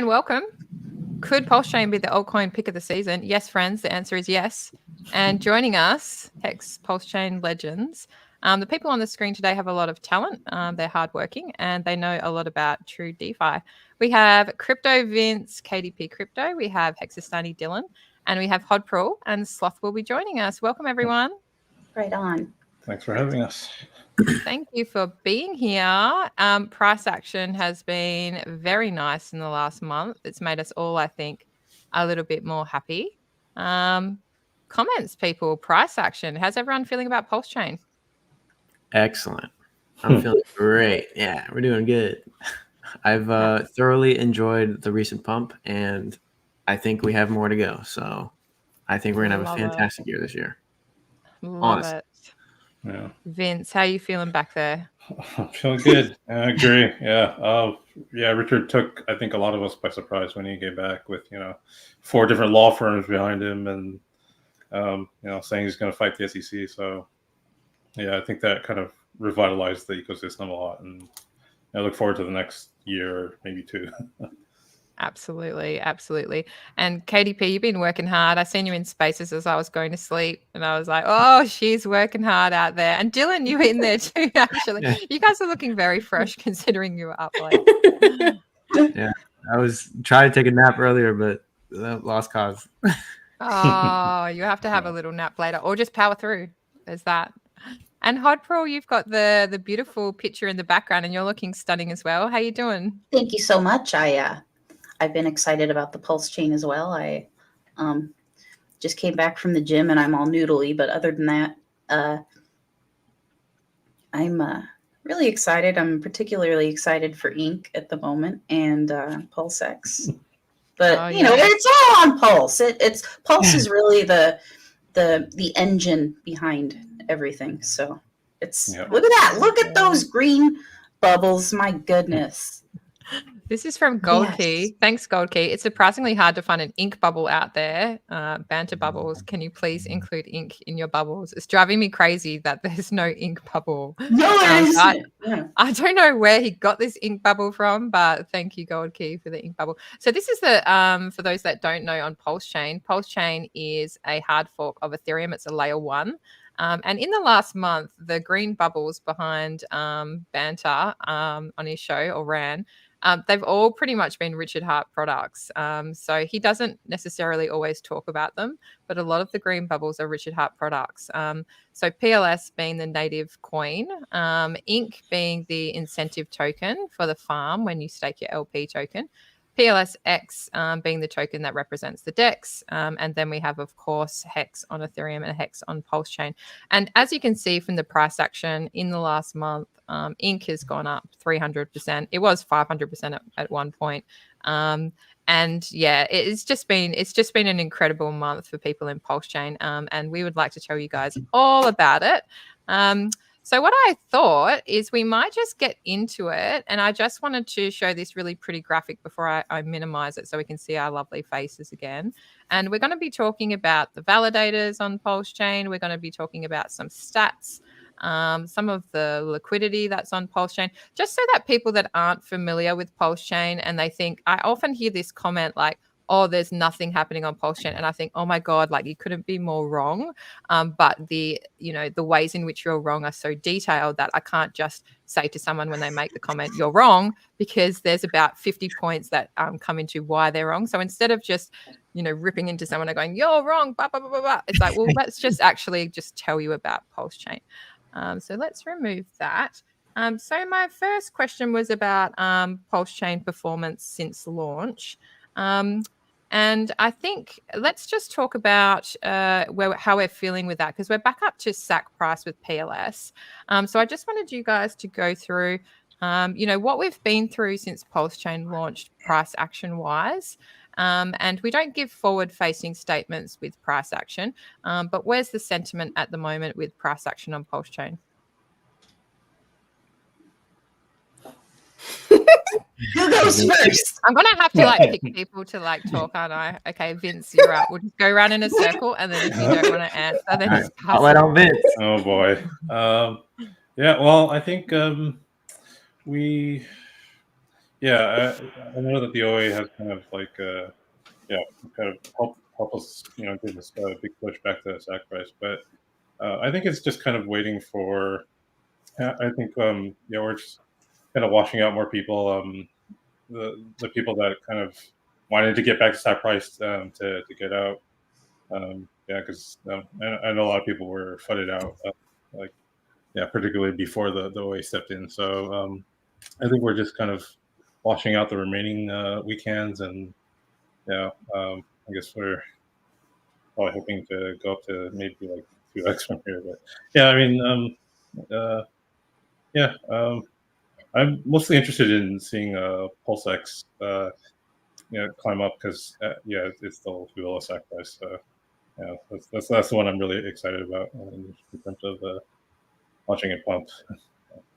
and welcome. Could PulseChain be the altcoin pick of the season? Yes, friends, the answer is yes. And joining us, Hex PulseChain legends. The people on the screen today have a lot of talent. They're hardworking and they know a lot about true DeFi. We have Crypto Vince, KatieeP Crypto. We have Hexastani Dylan, and we have Hodpril, and Sloth will be joining us. Welcome, everyone. Right on. Thanks for having us. Thank you for being here. Price action has been very nice in the last month. It's made us all, I think, a little bit more happy. Comments, people, price action. How's everyone feeling about PulseChain? Excellent. I'm feeling great. Yeah, we're doing good. I've thoroughly enjoyed the recent pump, and I think we have more to go. So I think we're going to have a fantastic year this year. Love it. Yeah. Vince, how are you feeling back there? I'm feeling good. I agree. Yeah. Richard took, I think, a lot of us by surprise when he came back with, 4 different law firms behind him and, saying he's going to fight the SEC. So, yeah, I think that kind of revitalized the ecosystem a lot. And I look forward to the next year, maybe 2. Absolutely. And KatieeP, you've been working hard. I seen you in spaces as I was going to sleep, and I was like, oh, she's working hard out there. And Dylan, you were in there too, actually. Yeah. You guys are looking very fresh considering you were up late. Yeah, I was trying to take a nap earlier, but lost cause. Oh, you have to have a little nap later or just power through. There's that. And Hodpril, you've got the beautiful picture in the background and you're looking stunning as well. How you doing? Thank you so much. I've been excited about the PulseChain as well. I just came back from the gym and I'm all noodly, but other than that, I'm really excited. I'm particularly excited for Ink at the moment and PulseX. But it's all on Pulse. It's Pulse is really the engine behind everything. So it's look at that. Look at those green bubbles. My goodness. This is from GoldKey. Yes. Thanks, GoldKey. It's surprisingly hard to find an ink bubble out there. Banter bubbles. Can you please include ink in your bubbles? It's driving me crazy that there's no ink bubble. No, I don't know where he got this ink bubble from, but thank you, GoldKey, for the ink bubble. So this is the for those that don't know on PulseChain. PulseChain is a hard fork of Ethereum. It's a layer 1. And in the last month, the green bubbles behind Banter on his show or Ran, they've all pretty much been Richard Hart products. So he doesn't necessarily always talk about them, but a lot of the green bubbles are Richard Hart products. So PLS being the native coin, Ink being the incentive token for the farm when you stake your LP token, PLSX being the token that represents the DEX. And then we have, of course, Hex on Ethereum and Hex on PulseChain. And as you can see from the price action in the last month, Ink has gone up 300%. It was 500% at one point. And yeah, it's just been an incredible month for people in PulseChain. And we would like to tell you guys all about it. So what I thought is we might just get into it. And I just wanted to show this really pretty graphic before I minimize it so we can see our lovely faces again. And we're going to be talking about the validators on PulseChain. We're going to be talking about some stats, some of the liquidity that's on PulseChain, just so that people that aren't familiar with PulseChain and they think, I often hear this comment like, oh, there's nothing happening on PulseChain. And I think, oh my God, like you couldn't be more wrong. But the ways in which you're wrong are so detailed that I can't just say to someone when they make the comment, you're wrong, because there's about 50 points that come into why they're wrong. So instead of just, ripping into someone and going, you're wrong, blah, blah, blah, blah, blah, it's like, well, let's just actually just tell you about PulseChain. So let's remove that. So my first question was about PulseChain performance since launch. And I think let's just talk about how we're feeling with that, because we're back up to SAC price with PLS. So I just wanted you guys to go through, what we've been through since PulseChain launched price action wise. And we don't give forward-facing statements with price action, but where's the sentiment at the moment with price action on PulseChain? Who goes first? I'm gonna have to pick people to talk, aren't I? Okay, Vince, you're up. We'll just go around in a circle, and then if you don't want to answer, then just pass. I'll let on Vince. Oh boy. Well, I think we Yeah, I know that the OA has kind of like kind of help us, give us a big push back to the sack price, but I think it's just kind of waiting for. I think we're just kind of washing out more people. The people that kind of wanted to get back to sack price to get out. Because I know a lot of people were flooded out, particularly before the OA stepped in. So I think we're just kind of washing out the remaining weekends, and I guess we're probably hoping to go up to maybe like 2x from here. But yeah, I mean, I'm mostly interested in seeing PulseX, climb up because it's still too low sack price. So yeah, that's the one I'm really excited about in terms of watching it pump.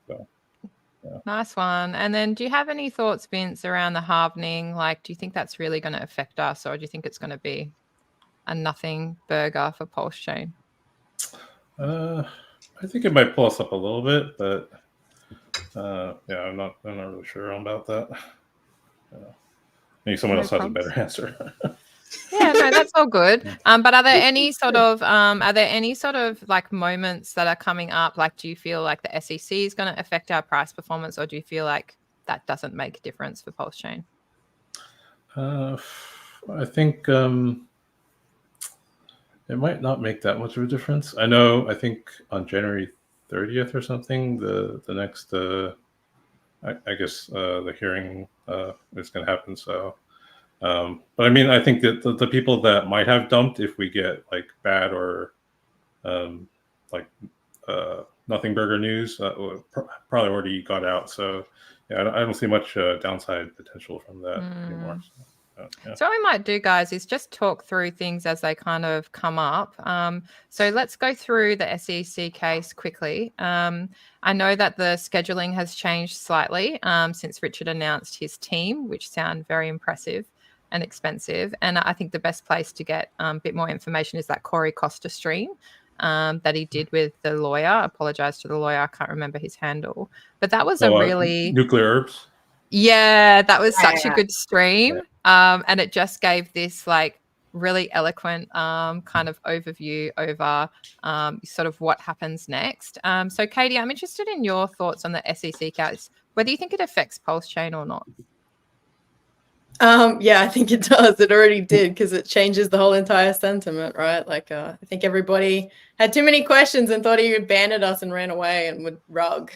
So, yeah. Nice one. And then do you have any thoughts, Vince, around the halvening? Like, do you think that's really going to affect us, or do you think it's going to be a nothing burger for PulseChain? I think it might pull us up a little bit, but I'm not really sure about that. Maybe someone else has a better answer. Yeah, no, that's all good. But are there any sort of like moments that are coming up? Like, do you feel like the SEC is going to affect our price performance, or do you feel like that doesn't make a difference for PulseChain? I think it might not make that much of a difference. I think on January 30th or something, the next I guess the hearing is going to happen. So. But I mean, I think that the people that might have dumped, if we get like bad or nothing burger news, probably already got out. So yeah, I don't see much downside potential from that anymore. So what we might do, guys, is just talk through things as they kind of come up. So let's go through the SEC case quickly. I know that the scheduling has changed slightly since Richard announced his team, which sound very impressive and expensive. And I think the best place to get a bit more information is that Corey Costa stream that he did with the lawyer. I apologize to the lawyer. I can't remember his handle. But that was a really... Nuclear Herbs? Yeah, that was such a good stream. And it just gave this like really eloquent kind of overview over sort of what happens next. So Katie, I'm interested in your thoughts on the SEC case, whether you think it affects PulseChain or not. Yeah, I think it does. It already did, because it changes the whole entire sentiment, right? Like, I think everybody had too many questions and thought he abandoned us and ran away and would rug.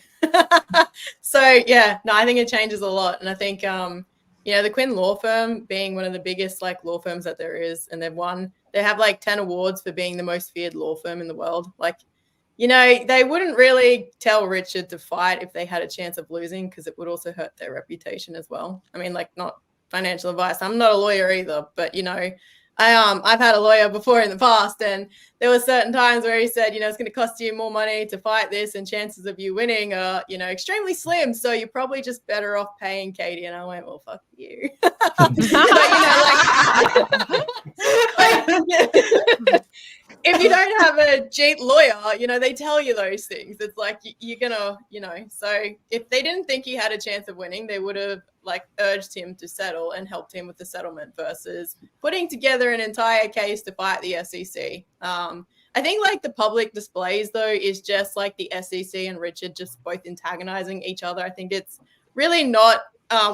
So yeah, no, I think it changes a lot. And I think, the Quinn law firm being one of the biggest like law firms that there is, and they have like 10 awards for being the most feared law firm in the world. Like, they wouldn't really tell Richard to fight if they had a chance of losing, because it would also hurt their reputation as well. I mean, like, not financial advice. I'm not a lawyer either, but I've had a lawyer before in the past, and there were certain times where he said, it's going to cost you more money to fight this, and chances of you winning are, extremely slim. So you're probably just better off paying Katie. And I went, well, fuck you. If you don't have a cheap lawyer, they tell you those things. It's like you're gonna, so if they didn't think he had a chance of winning, they would have like urged him to settle and helped him with the settlement versus putting together an entire case to fight the SEC. I think like the public displays though is just like the SEC and Richard just both antagonizing each other. I think it's really not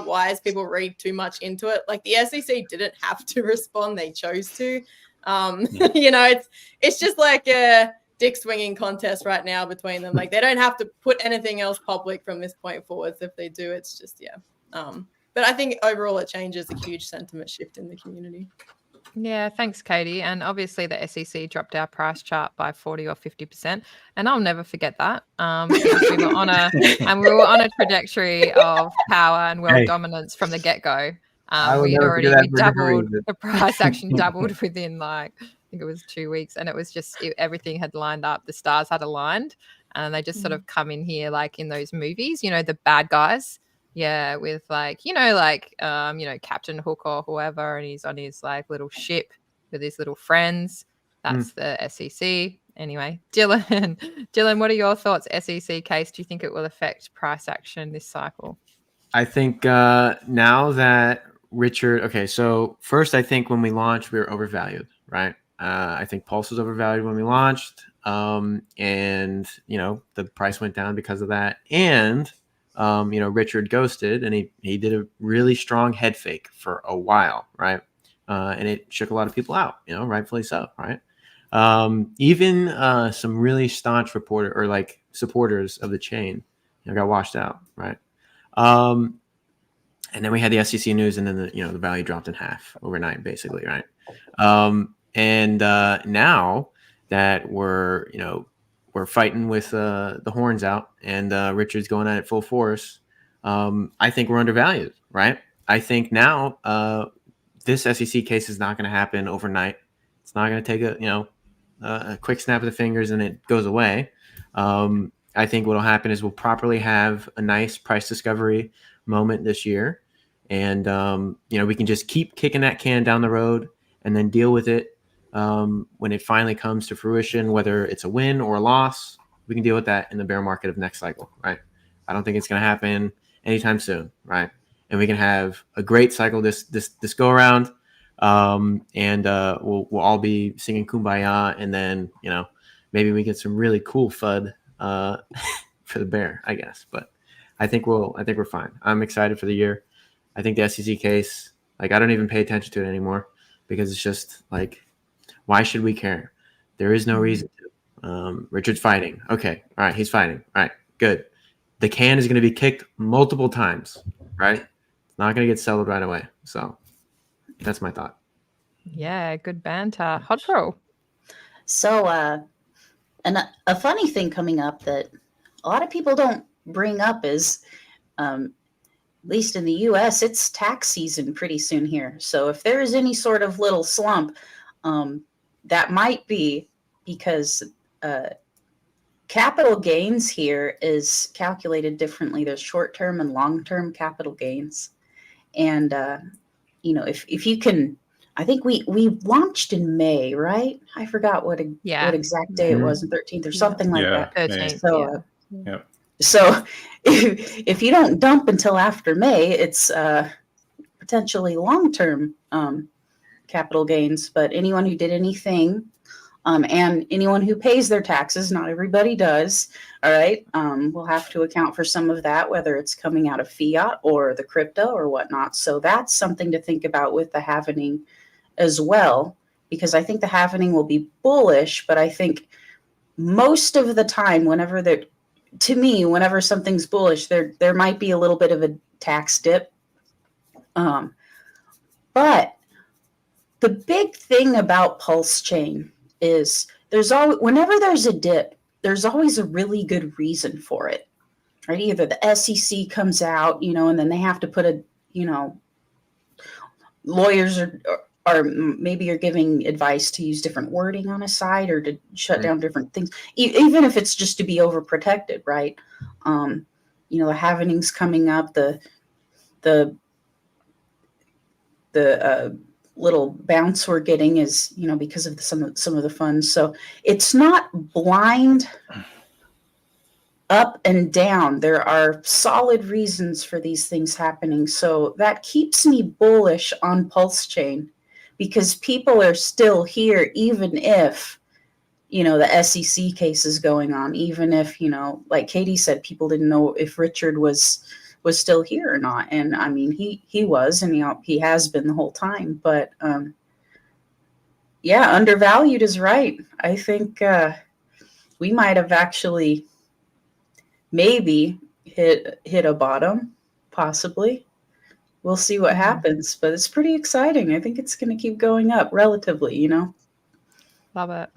wise. People read too much into it. Like the SEC didn't have to respond; they chose to. It's just like a dick swinging contest right now between them. Like they don't have to put anything else public from this point forwards. If they do, it's just but I think overall it changes a huge sentiment shift in the community. Yeah, thanks, Katie. And obviously the SEC dropped our price chart by 40 or 50%. And I'll never forget that. We were on a trajectory of power and world dominance from the get-go. The price action doubled within I think it was 2 weeks. And it was just, everything had lined up. The stars had aligned. And they just sort of come in here like in those movies, the bad guys. Yeah, with Captain Hook or whoever, and he's on his like little ship with his little friends. That's the SEC. Anyway, Dylan, what are your thoughts? SEC case, do you think it will affect price action this cycle? I think now that Richard, okay, so first I think when we launched, we were overvalued, right? I think Pulse was overvalued when we launched, and the price went down because of that. And Richard ghosted, and he did a really strong head fake for a while, right? And it shook a lot of people out, rightfully so, right? Even some really staunch supporters of the chain, got washed out, right? And then we had the SEC news, and then the value dropped in half overnight, basically, right? And now that we're fighting with the horns out, and Richard's going at it full force, I think we're undervalued, right? I think now this SEC case is not going to happen overnight. It's not going to take a quick snap of the fingers and it goes away. I think what will happen is we'll properly have a nice price discovery moment this year. And, we can just keep kicking that can down the road and then deal with it when it finally comes to fruition, whether it's a win or a loss. We can deal with that in the bear market of next cycle, right? I don't think it's going to happen anytime soon, right? And we can have a great cycle this go around, and we'll all be singing Kumbaya, and then maybe we get some really cool FUD for the bear, I guess. But I think we're fine. I'm excited for the year. I think the SEC case, I don't even pay attention to it anymore because it's just why should we care? There is no reason to. Richard's fighting. Okay. All right. He's fighting. All right. Good. The can is going to be kicked multiple times, right? It's not going to get settled right away. So that's my thought. Yeah. Good banter. Hodpril. So, and a funny thing coming up that a lot of people don't bring up is, at least in the US, it's tax season pretty soon here. So if there is any sort of little slump, that might be because capital gains here is calculated differently. There's short-term and long-term capital gains. And, if you can, I think we launched in May, right? I forgot what exact day it was, the 13th or something like that. 13th. So, yeah. So if you don't dump until after May, it's potentially long-term capital gains. But anyone who did anything and anyone who pays their taxes, not everybody does, all right, will have to account for some of that, whether it's coming out of fiat or the crypto or whatnot. So that's something to think about with the halvening as well, because I think the halvening will be bullish, but I think most of the time, whenever something's bullish, there might be a little bit of a tax dip. But the big thing about PulseChain is whenever there's a dip, there's always a really good reason for it, right? Either the SEC comes out, and then they have to put lawyers or maybe you're giving advice to use different wording on a site or to shut down different things, even if it's just to be overprotected, right? The halvening's coming up, the little bounce we're getting is, because of some of the funds. So it's not blind up and down. There are solid reasons for these things happening. So that keeps me bullish on PulseChain, because people are still here, even if, the SEC case is going on, even if, like Katie said, people didn't know if Richard was still here or not. And I mean, he was, and he has been the whole time, but undervalued is right. I think we might have actually maybe hit a bottom, possibly. We'll see what happens, but it's pretty exciting. I think it's going to keep going up relatively, Love it.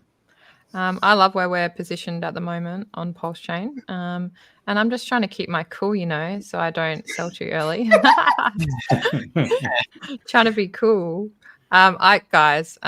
I love where we're positioned at the moment on PulseChain. And I'm just trying to keep my cool, so I don't sell too early. Trying to be cool. I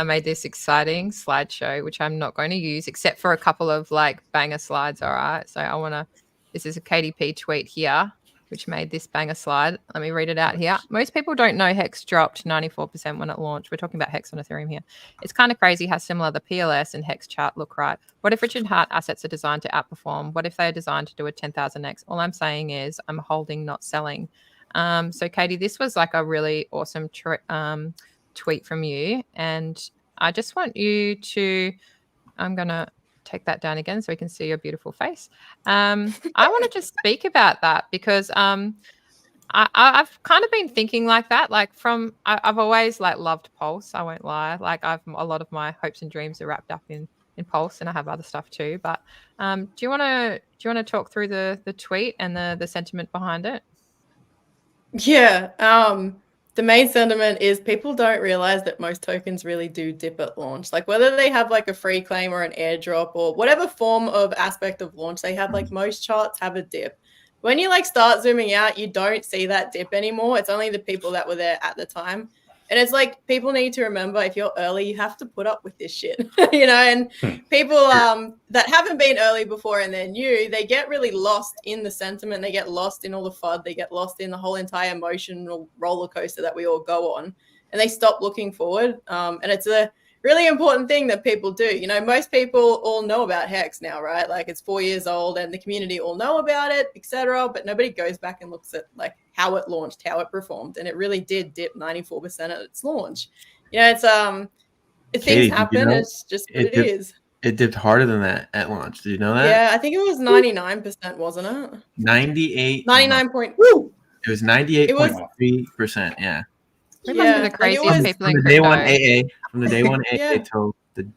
made this exciting slideshow, which I'm not going to use except for a couple of banger slides. All right. So this is a KatieeP tweet here, which made this banger slide. Let me read it out here. Most people don't know Hex dropped 94% when it launched. We're talking about Hex on Ethereum here. It's kind of crazy how similar the PLS and Hex chart look, right? What if Richard Hart assets are designed to outperform? What if they are designed to do a 10,000x? All I'm saying is I'm holding, not selling. So Katie, this was like a really awesome tweet from you, and I just want you to, I'm gonna take that down again so we can see your beautiful face. I want to just speak about that because I've kind of been thinking like that, like I've always like loved Pulse. I won't lie. Like a lot of my hopes and dreams are wrapped up in Pulse, and I have other stuff too. But do you want to talk through the tweet and the sentiment behind it? Yeah. The main sentiment is people don't realize that most tokens really do dip at launch. Like whether they have like a free claim or an airdrop or whatever form of aspect of launch they have, like most charts have a dip. When you like start zooming out, you don't see that dip anymore. It's only the people that were there at the time. And it's like people need to remember, if you're early, you have to put up with this shit, you know, and people that haven't been early before and they're new, they get really lost in the sentiment. They get lost in all the FUD. They get lost in the whole entire emotional roller coaster that we all go on, and they stop looking forward. And it's a really important thing that people do. You know, most people all know about Hex now, right? Like it's 4 years old and the community all know about it, etc. But nobody goes back and looks at like how it launched, how it performed. And it really did dip 94% at its launch. You know, it's things happen. You know, it's just what it is. It dipped harder than that at launch. Did you know that? Yeah, I think it was 99%, wasn't it? 98. 99 point. Woo! It was 98.3%. Yeah. We must be the craziest people in crypto. Day one AA, from the day one AA till the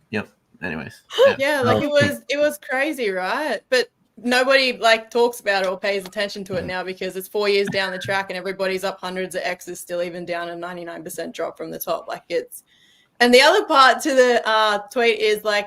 anyways. Yeah, like it was crazy, right? But nobody like talks about it or pays attention to it now because it's 4 years down the track and everybody's up hundreds of X's, still even down a 99% drop from the top. Like it's, and the other part to the tweet is like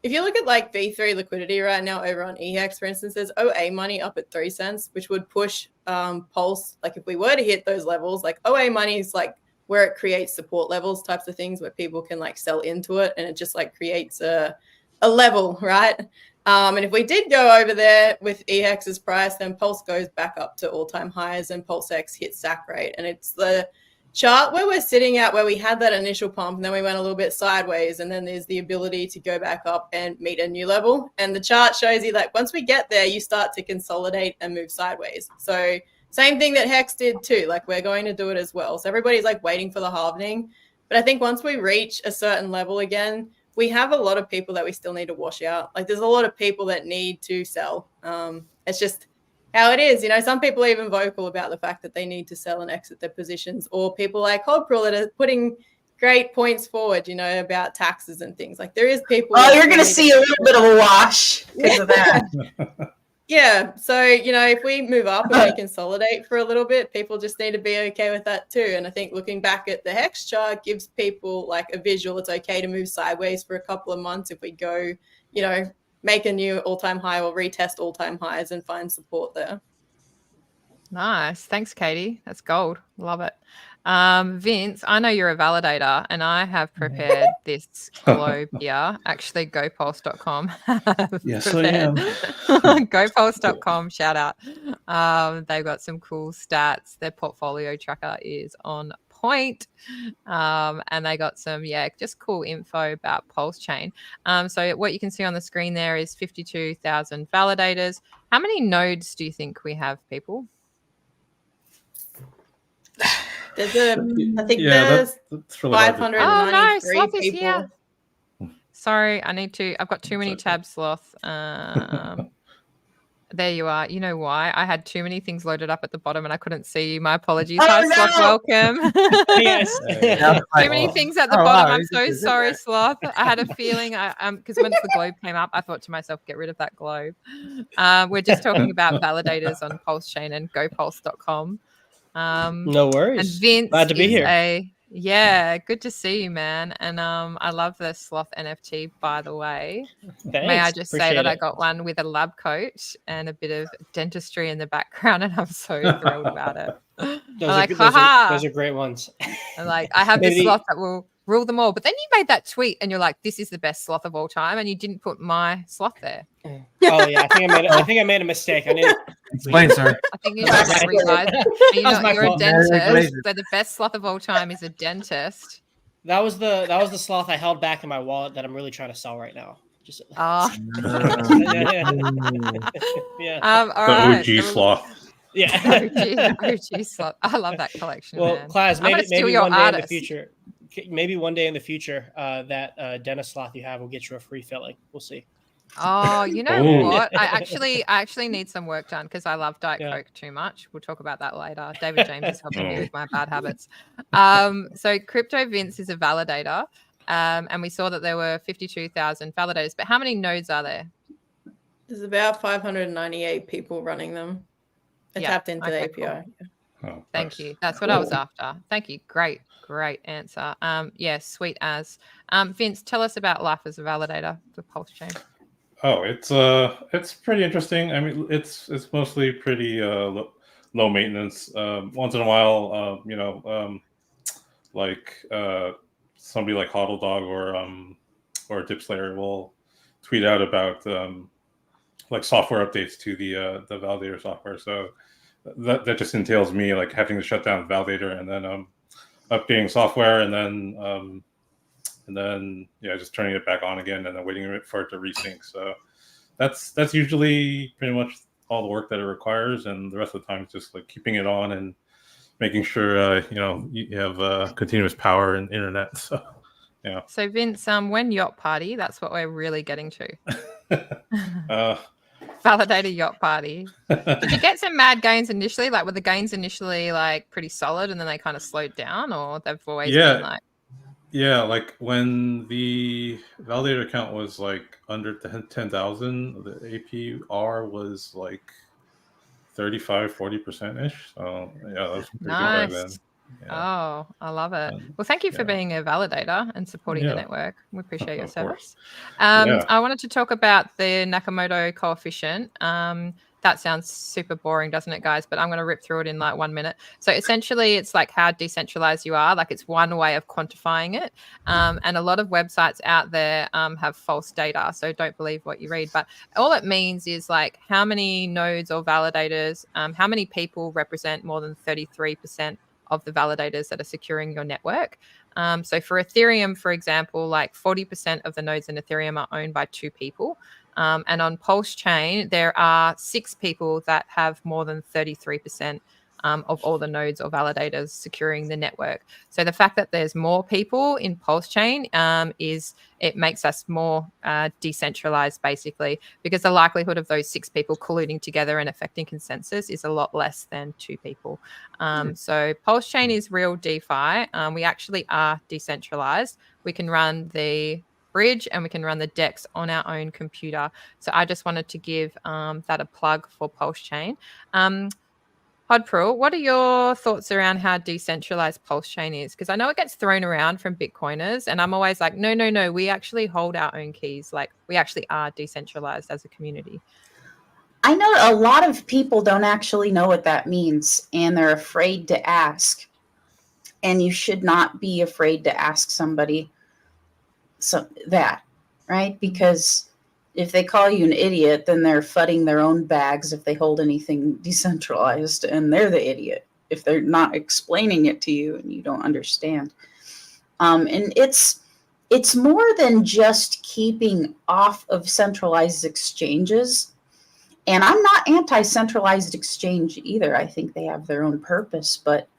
if you look at like V3 liquidity right now over on EHEX, for instance, there's OA money up at 3 cents, which would push Pulse. Like if we were to hit those levels, like OA money is like where it creates support levels types of things where people can like sell into it, and it just like creates a level, right? And if we did go over there with EHEX's price, then Pulse goes back up to all-time highs and PulseX hits sack rate. And it's the chart where we're sitting at where we had that initial pump and then we went a little bit sideways, and then there's the ability to go back up and meet a new level. And the chart shows you that once we get there, you start to consolidate and move sideways. So same thing that Hex did too. Like we're going to do it as well. So everybody's like waiting for the halvening. But I think once we reach a certain level again, we have a lot of people that we still need to wash out. Like there's a lot of people that need to sell. It's just how it is. You know, some people are even vocal about the fact that they need to sell and exit their positions, or people like Hodpril that are putting great points forward, you know, about taxes and things. Like there is people. Oh, you're going to see a little bit of a wash because of that. Yeah. So, you know, if we move up and we consolidate for a little bit, people just need to be okay with that too. And I think looking back at the Hex chart gives people like a visual. It's okay to move sideways for a couple of months if we go, you know, make a new all-time high or retest all-time highs and find support there. Nice. Thanks, Katie. That's gold. Love it. Vince, I know you're a validator, and I have prepared this globe here. Actually, gopulse.com. Yes, I am. Gopulse.com, shout out. They've got some cool stats. Their portfolio tracker is on point. And they got some, just cool info about PulseChain. So what you can see on the screen there is 52,000 validators. How many nodes do you think we have, people? There's there's 593 Oh no, Sloth is people. here. Sorry, I've got too many tabs, Sloth. There you are. You know why? I had too many things loaded up at the bottom and I couldn't see you. My apologies. Hi, Sloth. Welcome. Yes. Too many things at the bottom. I'm so sorry, Sloth. I had a feeling because when the globe came up, I thought to myself, get rid of that globe. We're just talking about validators on PulseChain and gopulse.com. No worries. And Vince glad to be here. Good to see you, man. And I love the Sloth NFT, by the way. Thanks. May I just say that it. I got one with a lab coat and a bit of dentistry in the background, and I'm so thrilled about it. Those are great ones. I'm like, I have this sloth that will rule them all. But then you made that tweet and you're like, this is the best sloth of all time, and you didn't put my sloth there. Oh yeah, I think I made a mistake. I didn't explain, sir. I think you should revise. You're a dentist. So the best sloth of all time is a dentist. That was the sloth I held back in my wallet that I'm really trying to sell right now. Just all the right. OG sloth. Yeah. OG slot. I love that collection, Well, man. Class, I'm gonna steal maybe your one day in the artist. future, maybe one day in the future, that Dennis sloth you have will get you a free filling. We'll see. Oh, you know Ooh. what? I actually need some work done because I love Diet Yeah. Coke too much. We'll talk about that later. David James is helping me Oh. with my bad habits. So Crypto Vince is a validator, and we saw that there were 52,000 validators. But how many nodes are there? There's about 598 people running them. I Yeah, tapped into the okay, API. cool. Oh, Thank nice. you. That's what I was Cool. after. Thank you. Great answer. Yeah, sweet as. Vince, tell us about life as a validator for PulseChain. Oh, it's pretty interesting. I mean, it's mostly pretty low maintenance. Once in a while, like somebody like Hodl Dog or Dipslayer will tweet out about like software updates to the validator software. So that just entails me like having to shut down the validator and then updating software and then just turning it back on again and then waiting for it to resync. So that's usually pretty much all the work that it requires, and the rest of the time it's just like keeping it on and making sure you have continuous power and internet. So yeah. So Vince, when yacht party, that's what we're really getting to. Validator yacht party. Did you get some mad gains initially? Like were the gains initially like pretty solid and then they kind of slowed down, or they've always been like? Yeah, like when the validator count was like under 10,000, the APR was like 35-40%ish. So yeah, that was pretty good back then. Nice. Yeah. Oh, I love it. Well, thank you for being a validator and supporting the Yeah. network. We appreciate your Of course. service. Yeah. I wanted to talk about the Nakamoto coefficient. That sounds super boring, doesn't it, guys? But I'm going to rip through it in like 1 minute. So essentially, it's like how decentralized you are. Like it's one way of quantifying it. And a lot of websites out there have false data. So don't believe what you read. But all it means is like how many nodes or validators, how many people represent more than 33% of the validators that are securing your network. So for Ethereum, for example, like 40% of the nodes in Ethereum are owned by 2 people. And on PulseChain, there are 6 people that have more than 33% of all the nodes or validators securing the network. So the fact that there's more people in PulseChain it makes us more decentralized, basically, because the likelihood of those 6 people colluding together and affecting consensus is a lot less than 2 people. So PulseChain is real DeFi. We actually are decentralized. We can run the bridge and we can run the DEX on our own computer. So I just wanted to give that a plug for PulseChain. Hodpril, what are your thoughts around how decentralized PulseChain is? Because I know it gets thrown around from Bitcoiners, and I'm always like, no, we actually hold our own keys. Like we actually are decentralized as a community. I know a lot of people don't actually know what that means, and they're afraid to ask. And you should not be afraid to ask somebody that, right? Because if they call you an idiot, then they're fudding their own bags if they hold anything decentralized, and they're the idiot if they're not explaining it to you and you don't understand. And it's more than just keeping off of centralized exchanges. And I'm not anti-centralized exchange either. I think they have their own purpose, but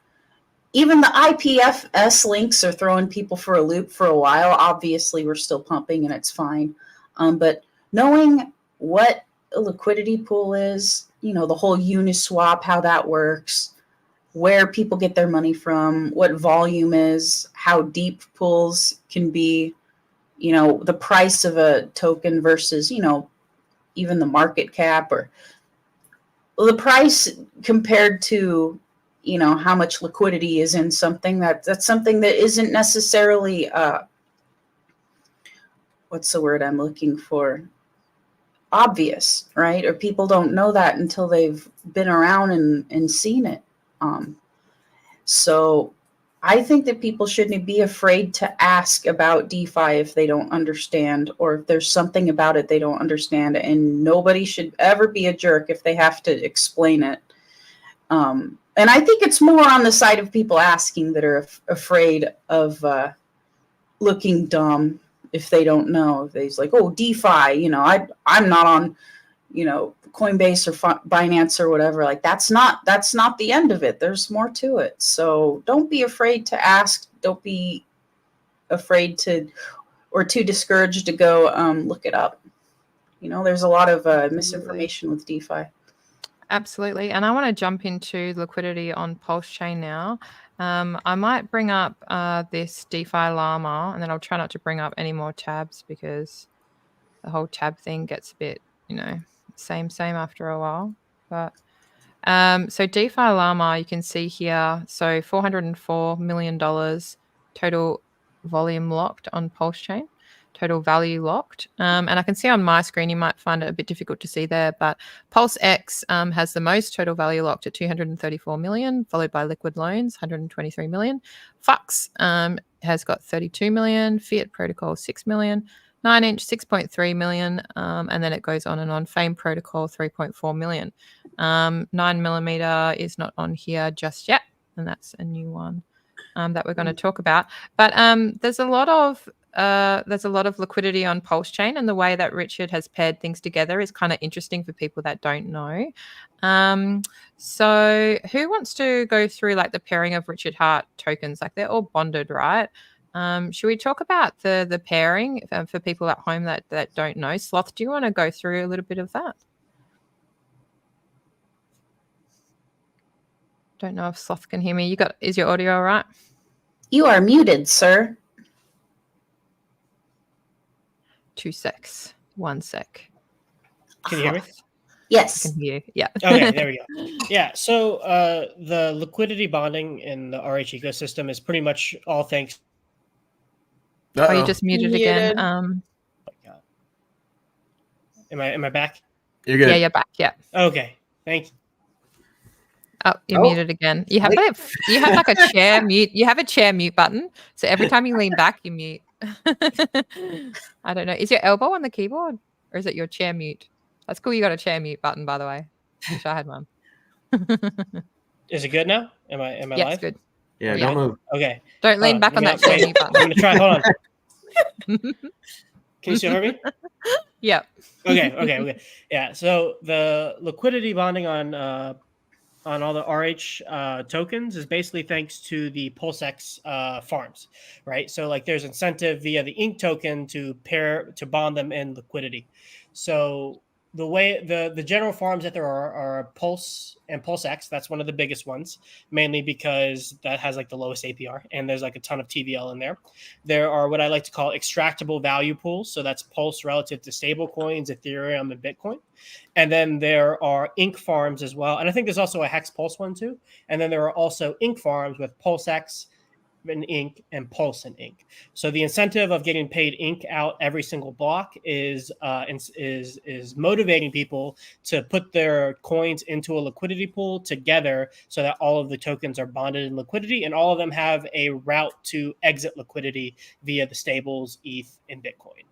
even the IPFS links are throwing people for a loop for a while. Obviously, we're still pumping and it's fine. But knowing what a liquidity pool is, the whole Uniswap, how that works, where people get their money from, what volume is, how deep pools can be, the price of a token versus, even the market cap or the price compared to, how much liquidity is in something that's something that isn't necessarily, what's the word I'm looking for? Obvious, right? Or people don't know that until they've been around and seen it. So I think that people shouldn't be afraid to ask about DeFi if they don't understand, or if there's something about it they don't understand, and nobody should ever be a jerk if they have to explain it. And I think it's more on the side of people asking that are afraid of looking dumb if they don't know. If they're like, oh, DeFi, I'm not on Coinbase or Binance or whatever. Like that's not the end of it. There's more to it. So don't be afraid to ask. Don't be afraid to, or too discouraged to go look it up. There's a lot of misinformation with DeFi. Absolutely. And I want to jump into liquidity on PulseChain now. I might bring up this DeFi llama, and then I'll try not to bring up any more tabs because the whole tab thing gets a bit, same after a while. But so DeFi llama, you can see here, so $404 million total volume locked on PulseChain. Total value locked. And I can see on my screen, you might find it a bit difficult to see there, but PulseX has the most total value locked at 234 million, followed by Liquid Loans, 123 million. Fux has got 32 million, Phiat Protocol, 6 million, 9-inch, 6.3 million, and then it goes on and on. Phame Protocol, 3.4 million. 9mm is not on here just yet, and that's a new one that we're going to talk about. But there's a lot of liquidity on PulseChain, and the way that Richard has paired things together is kind of interesting for people that don't know. So who wants to go through like the pairing of Richard Heart tokens? Like they're all bonded, right? Should we talk about the pairing for people at home that don't know? Sloth, do you want to go through a little bit of that? Don't know if Sloth can hear me. Is your audio all right? You are muted, sir. 2 secs. 1 sec. Can you hear me? Yes. I can hear you. Yeah. Okay, there we go. Yeah, so the liquidity bonding in the RH ecosystem is pretty much all thanks. Oh, you just muted again. Am I back? You're good. Yeah, you're back. Yeah. Okay, thank you. Oh, you're muted again. You have like a chair mute. You have a chair mute button. So every time you lean back, you mute. I don't know. Is your elbow on the keyboard or is it your chair mute? That's cool. You got a chair mute button, by the way. Wish I had one. Is it good now? Am I Yeah, live? it's good. Yeah, don't move. Okay. Don't lean back on that chair mute button. I'm gonna try. Hold on. Can you still hear me? Yeah. Okay. Yeah. So the liquidity bonding on all the RH tokens is basically thanks to the PulseX farms, right? So like there's incentive via the Ink token to bond them in liquidity. So the way the general farms that there are Pulse and PulseX. That's one of the biggest ones, mainly because that has like the lowest APR and there's like a ton of TVL in there. There are what I like to call extractable value pools. So that's Pulse relative to stablecoins, Ethereum, and Bitcoin. And then there are Ink farms as well. And I think there's also a Hex Pulse one too. And then there are also Ink farms with PulseX and Ink and Pulse and Ink. So the incentive of getting paid Ink out every single block is motivating people to put their coins into a liquidity pool together so that all of the tokens are bonded in liquidity and all of them have a route to exit liquidity via the stables, ETH, and Bitcoin.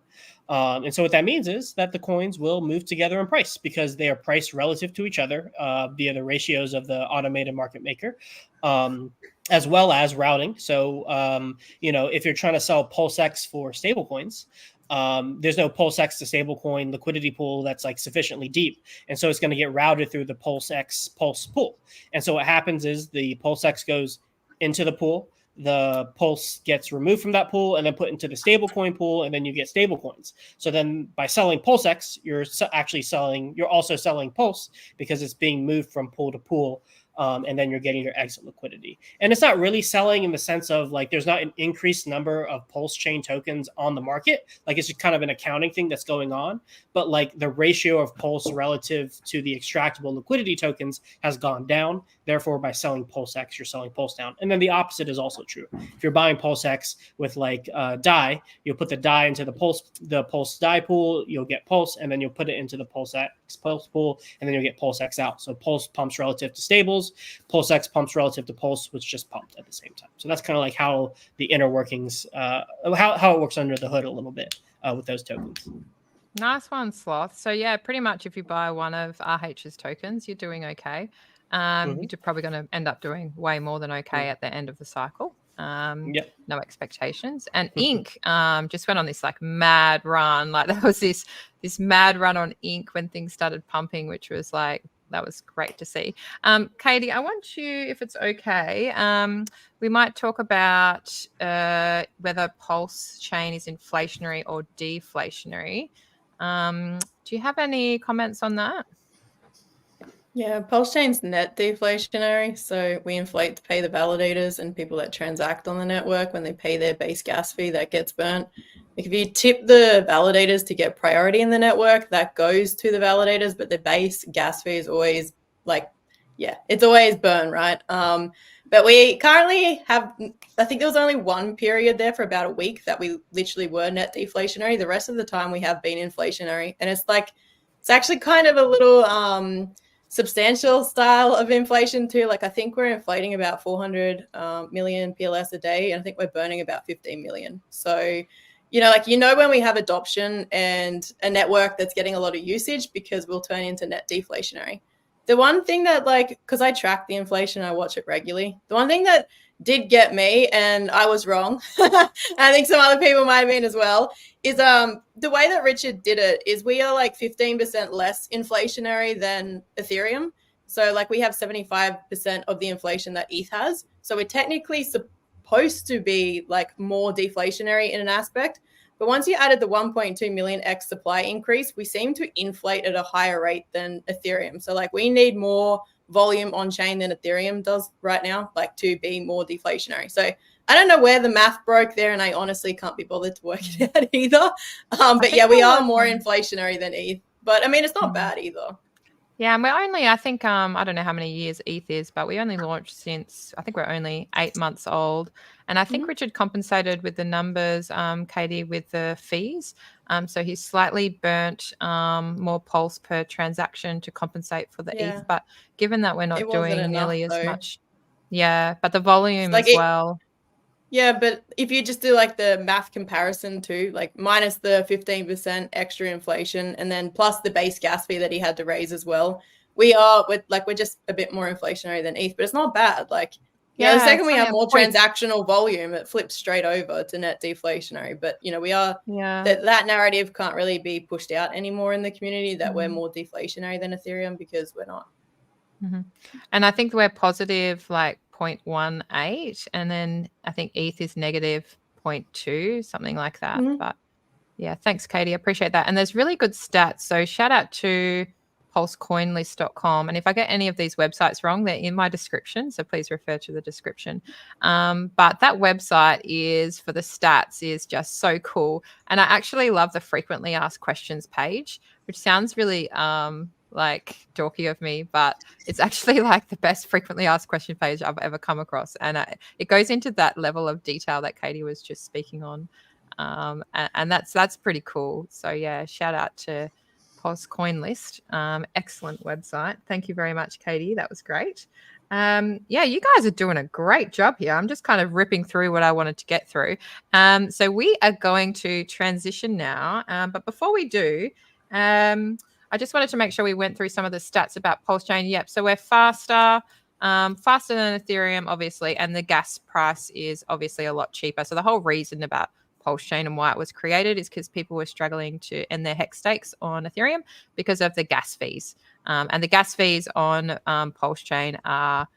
And so what that means is that the coins will move together in price because they are priced relative to each other via the ratios of the automated market maker, as well as routing. So, if you're trying to sell PulseX for stablecoins, there's no PulseX to stablecoin liquidity pool that's like sufficiently deep. And so it's going to get routed through the PulseX Pulse pool. And so what happens is the PulseX goes into the pool. The Pulse gets removed from that pool and then put into the stablecoin pool, and then you get stablecoins. So then by selling PulseX, you're also selling Pulse because it's being moved from pool to pool. And then you're getting your exit liquidity. And it's not really selling in the sense of like there's not an increased number of PulseChain tokens on the market. Like it's just kind of an accounting thing that's going on. But like the ratio of Pulse relative to the extractable liquidity tokens has gone down. Therefore, by selling PulseX, you're selling Pulse down. And then the opposite is also true. If you're buying PulseX with like DAI, you'll put the DAI into the Pulse DAI pool, you'll get Pulse, and then you'll put it into the PulseX Pulse pool, and then you'll get PulseX out. So Pulse pumps relative to stables. PulseX pumps relative to Pulse, which just pumped at the same time. So that's kind of like how the inner workings, how it works under the hood a little bit with those tokens. Nice one, Sloth. So yeah, pretty much if you buy one of RH's tokens, you're doing okay. You're probably going to end up doing way more than okay at the end of the cycle. No expectations. And Ink just went on this like mad run. Like there was this this mad run on Ink when things started pumping, which was like, that was great to see. Katie, I want you, if it's okay, we might talk about whether PulseChain is inflationary or deflationary. Do you have any comments on that? Yeah, PulseChain's net deflationary. So we inflate to pay the validators and people that transact on the network. When they pay their base gas fee, that gets burnt. Like if you tip the validators to get priority in the network, that goes to the validators, but the base gas fee is always like, yeah, it's always burn, right? But we currently have, I think there was only one period there for about a week that we literally were net deflationary. The rest of the time we have been inflationary. And it's like, it's actually kind of a little substantial style of inflation too. Like I think we're inflating about 400 million PLS a day, and I think we're burning about 15 million. So, like, when we have adoption and a network that's getting a lot of usage, because we'll turn into net deflationary. The one thing that, because I track the inflation, I watch it regularly. The one thing that did get me, and I was wrong, I think some other people might have been as well, is the way that Richard did it is we are like 15% less inflationary than Ethereum. So like we have 75% of the inflation that ETH has. So we're technically supposed to be like more deflationary in an aspect. But once you added the 1.2 million X supply increase, we seem to inflate at a higher rate than Ethereum. So like we need more volume on chain than Ethereum does right now, like to be more deflationary. So I don't know where the math broke there, and I honestly can't be bothered to work it out either. But yeah, we are more inflationary than ETH. But I mean, it's not bad either. Yeah, and we're only, I think, I don't know how many years ETH is, but we only launched since, I think we're only 8 months old. And I think Richard compensated with the numbers, Katie, with the fees. So he's slightly burnt more pulse per transaction to compensate for the ETH. But given that we're not doing nearly as much, but the volume as well. Yeah, but if you just do like the math comparison too, like minus the 15% extra inflation and then plus the base gas fee that he had to raise as well, we're just a bit more inflationary than ETH, but it's not bad. Like, the second we have more transactional volume, it flips straight over to net deflationary. But we are that narrative can't really be pushed out anymore in the community that we're more deflationary than Ethereum, because we're not. And I think we're positive like 0.18, and then I think ETH is negative 0.2, something like that. But yeah, thanks, Katie. I appreciate that. And there's really good stats. So shout out to pulsecoinlist.com. And if I get any of these websites wrong, they're in my description. So please refer to the description. But that website is for the stats is just so cool. And I actually love the frequently asked questions page, which sounds really like dorky of me, but it's actually like the best frequently asked question page I've ever come across. And it goes into that level of detail that Katie was just speaking on. And that's pretty cool. So yeah, shout out to PulseCoinList. Excellent website. Thank you very much, Katie. That was great. You guys are doing a great job here. I'm just kind of ripping through what I wanted to get through. So we are going to transition now. But before we do, I just wanted to make sure we went through some of the stats about PulseChain. Yep. So we're faster than Ethereum, obviously, and the gas price is obviously a lot cheaper. So the whole reason about PulseChain and why it was created is because people were struggling to end their hex stakes on Ethereum because of the gas fees. And the gas fees on PulseChain are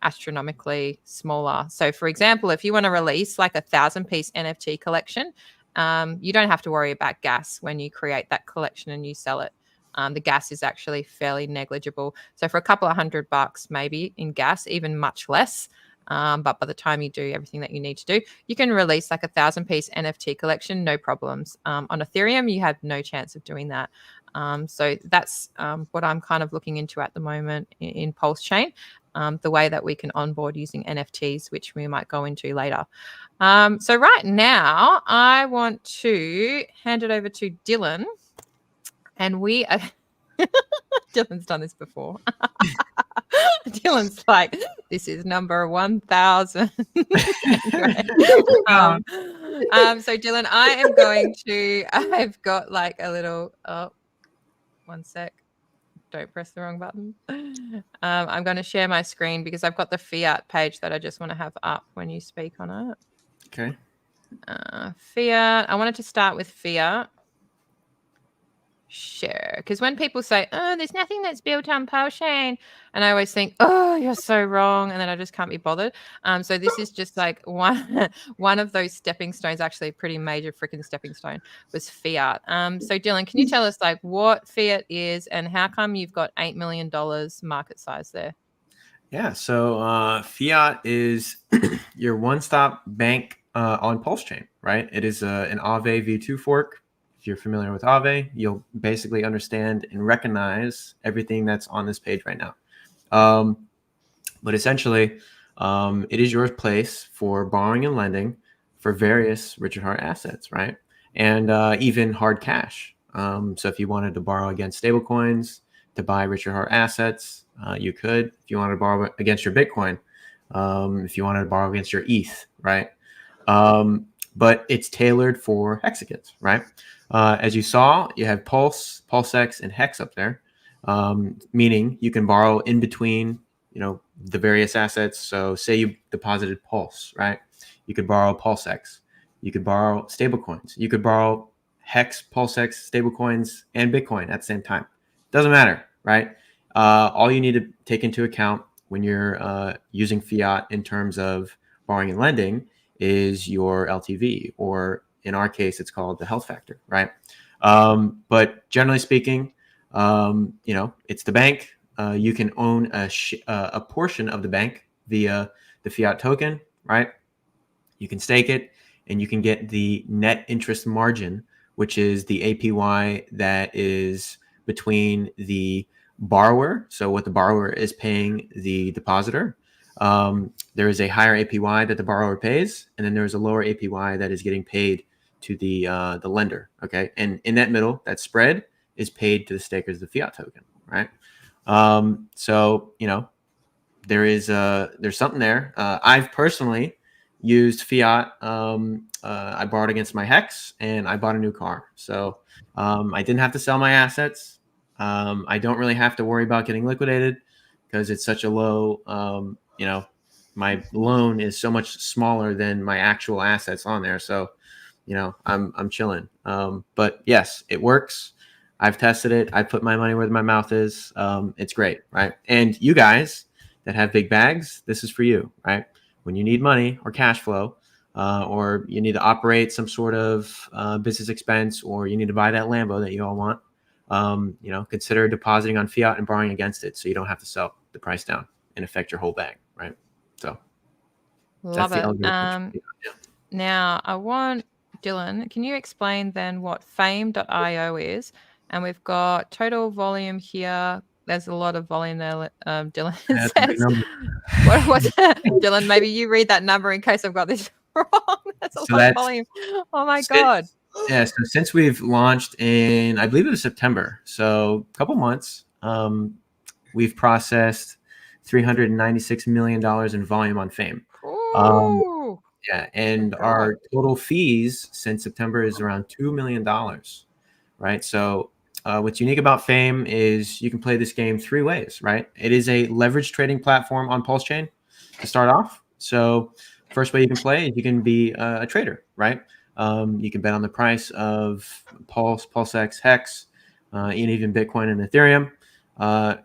astronomically smaller. So for example, if you want to release like 1,000-piece NFT collection, you don't have to worry about gas when you create that collection and you sell it. The gas is actually fairly negligible. So for a couple of $100 maybe in gas, even much less. But by the time you do everything that you need to do, you can release like 1,000-piece NFT collection, no problems. On Ethereum, you have no chance of doing that. So that's what I'm kind of looking into at the moment in PulseChain, the way that we can onboard using NFTs, which we might go into later. So right now, I want to hand it over to Dylan. And we are... Dylan's done this before. Dylan's like, this is number 1,000. So Dylan, I've got like a little, one sec. Don't press the wrong button. I'm going to share my screen because I've got the Phiat page that I just want to have up when you speak on it. Okay. Phiat. I wanted to start with Phiat. share? Because when people say, oh, there's nothing that's built on PulseChain, and I always think, oh, you're so wrong, and then I just can't be bothered. So this is just like one of those stepping stones, actually a pretty major freaking stepping stone, was Phiat. So Dylan, can you tell us like what Phiat is and how come you've got $8 million market size there? Yeah, so Phiat is your one-stop bank on PulseChain, right? It is an Aave v2 fork. If you're familiar with Aave, you'll basically understand and recognize everything that's on this page right now. But essentially, it is your place for borrowing and lending for various Richard Heart assets, right? And even hard cash. So if you wanted to borrow against stablecoins to buy Richard Heart assets, you could. If you wanted to borrow against your Bitcoin, if you wanted to borrow against your ETH, right? But it's tailored for hexagons, right? As you saw, you have Pulse, PulseX, and Hex up there, meaning you can borrow in between, the various assets. So say you deposited Pulse, right? You could borrow PulseX. You could borrow stablecoins. You could borrow Hex, PulseX, stablecoins, and Bitcoin at the same time. Doesn't matter, right? All you need to take into account when you're using Phiat in terms of borrowing and lending is your LTV, or in our case, it's called the health factor, right? But generally speaking, it's the bank. You can own a portion of the bank via the Phiat token, right? You can stake it, and you can get the net interest margin, which is the APY that is between the borrower, so what the borrower is paying the depositor. There is a higher APY that the borrower pays, and then there's a lower APY that is getting paid to the lender. Okay, and in that middle, that spread is paid to the stakers of the Phiat token, right? So there's something there. I've personally used Phiat. I borrowed against my Hex, and I bought a new car. So I didn't have to sell my assets. I don't really have to worry about getting liquidated because it's such a low, my loan is so much smaller than my actual assets on there. So, I'm chilling. But yes, it works. I've tested it. I put my money where my mouth is. It's great, right? And you guys that have big bags, this is for you, right? When you need money or cash flow, or you need to operate some sort of business expense, or you need to buy that Lambo that you all want, consider depositing on Phiat and borrowing against it so you don't have to sell the price down and affect your whole bag, right? So love it. Yeah. Now I want Dylan, can you explain then what Phame.io is? And we've got total volume here. There's a lot of volume there, Dylan says. What's Dylan, maybe you read that number in case I've got this wrong. That's a lot of volume. Oh my God. Yeah, so since we've launched in, I believe it was September, so a couple months, we've processed $396 million in volume on Phame. Yeah, and our total fees since September is around $2 million, right? So what's unique about Phame is you can play this game three ways, right? It is a leverage trading platform on PulseChain to start off. So first way you can play is you can be a trader, right? You can bet on the price of Pulse, PulseX, Hex, and even Bitcoin and Ethereum,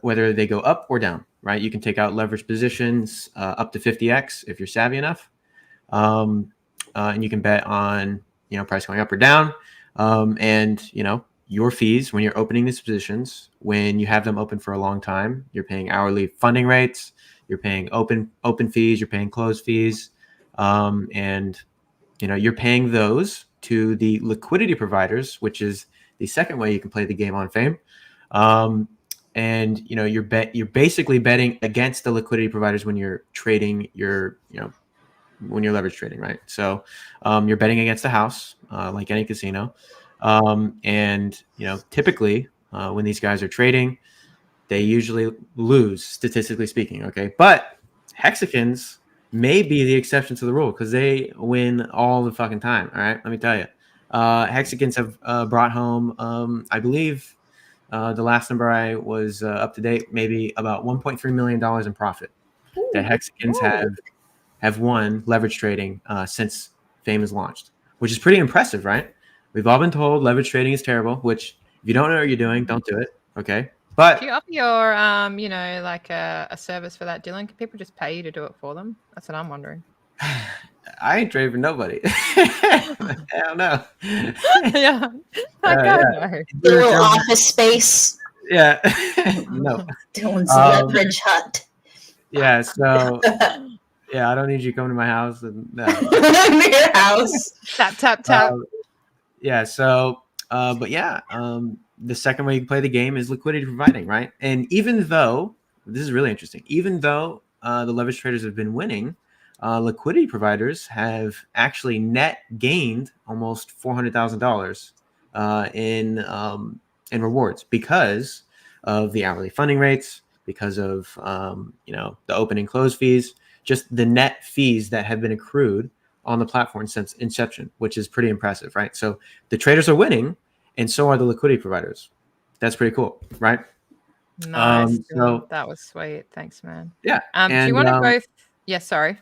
whether they go up or down, right? You can take out leverage positions up to 50x if you're savvy enough. And you can bet on, price going up or down. And, your fees when you're opening these positions, when you have them open for a long time, you're paying hourly funding rates, you're paying open fees, you're paying closed fees. And you're paying those to the liquidity providers, which is the second way you can play the game on Phame. And you're basically betting against the liquidity providers when you're trading when you're leverage trading, right? So you're betting against the house, like any casino. And typically when these guys are trading, they usually lose, statistically speaking. Okay, but hexagons may be the exception to the rule because they win all the fucking time. All right, let me tell you, hexagons have brought home, I believe, the last number I was up to date, maybe about $1.3 million in profit that hexagons have won leverage trading since Phame is launched, which is pretty impressive, right? We've all been told leverage trading is terrible, which If you don't know what you're doing, don't do it. Okay. But do you offer your, you know, like a service for that, Dylan? Can people just pay you to do it for them? That's what I'm wondering. I ain't trading for nobody. Hell no. Yeah. The little office space. Yeah. No. Dylan's leverage hut. Yeah. So yeah, I don't need you coming to my house and Your house. Tap, tap, tap. Yeah. So, but yeah, the second way you can play the game is liquidity providing, right? And even though this is really interesting, even though the leverage traders have been winning, liquidity providers have actually net gained almost $400,000 in rewards because of the hourly funding rates, because of the open and close fees, just the net fees that have been accrued on the platform since inception, which is pretty impressive, right? So the traders are winning, and so are the liquidity providers. That's pretty cool, right? Nice. So that was sweet. Thanks, man. Yeah. Do you want to go? Yeah, sorry.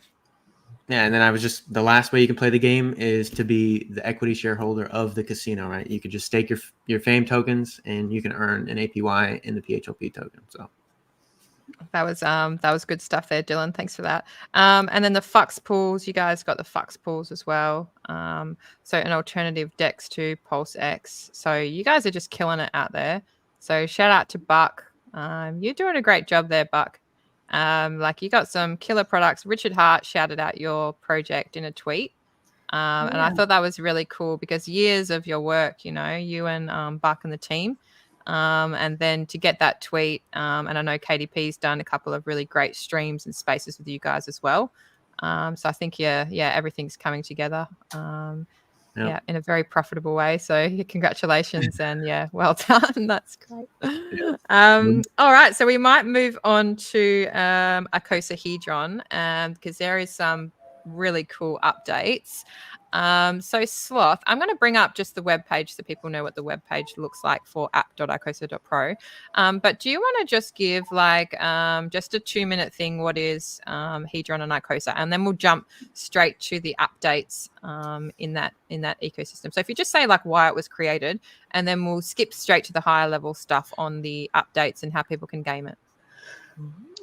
Yeah, and then the last way you can play the game is to be the equity shareholder of the casino, right? You could just stake your Phame tokens, and you can earn an APY in the PHLP token. So that was good stuff there, Dylan. Thanks for that. And then the Fux pools, you guys got the Fux pools as well. So an alternative DEX to PulseX. So you guys are just killing it out there. So shout out to Buck. You're doing a great job there, Buck. Like you got some killer products. Richard Hart shouted out your project in a tweet. And I thought that was really cool because years of your work, you and Buck and the team. And then to get that tweet, and I know KatieeP's done a couple of really great streams and spaces with you guys as well. So I think, everything's coming together. Yeah, in a very profitable way. So congratulations and well done. That's great. All right. So we might move on to Icosahedron because there is some really cool updates. So Sloth, I'm going to bring up just the webpage so people know what the webpage looks like for app.icosa.pro. But do you want to just give just a 2-minute thing? What is Hedron and Icosa? And then we'll jump straight to the updates in that ecosystem. So if you just say why it was created, and then we'll skip straight to the higher level stuff on the updates and how people can game it.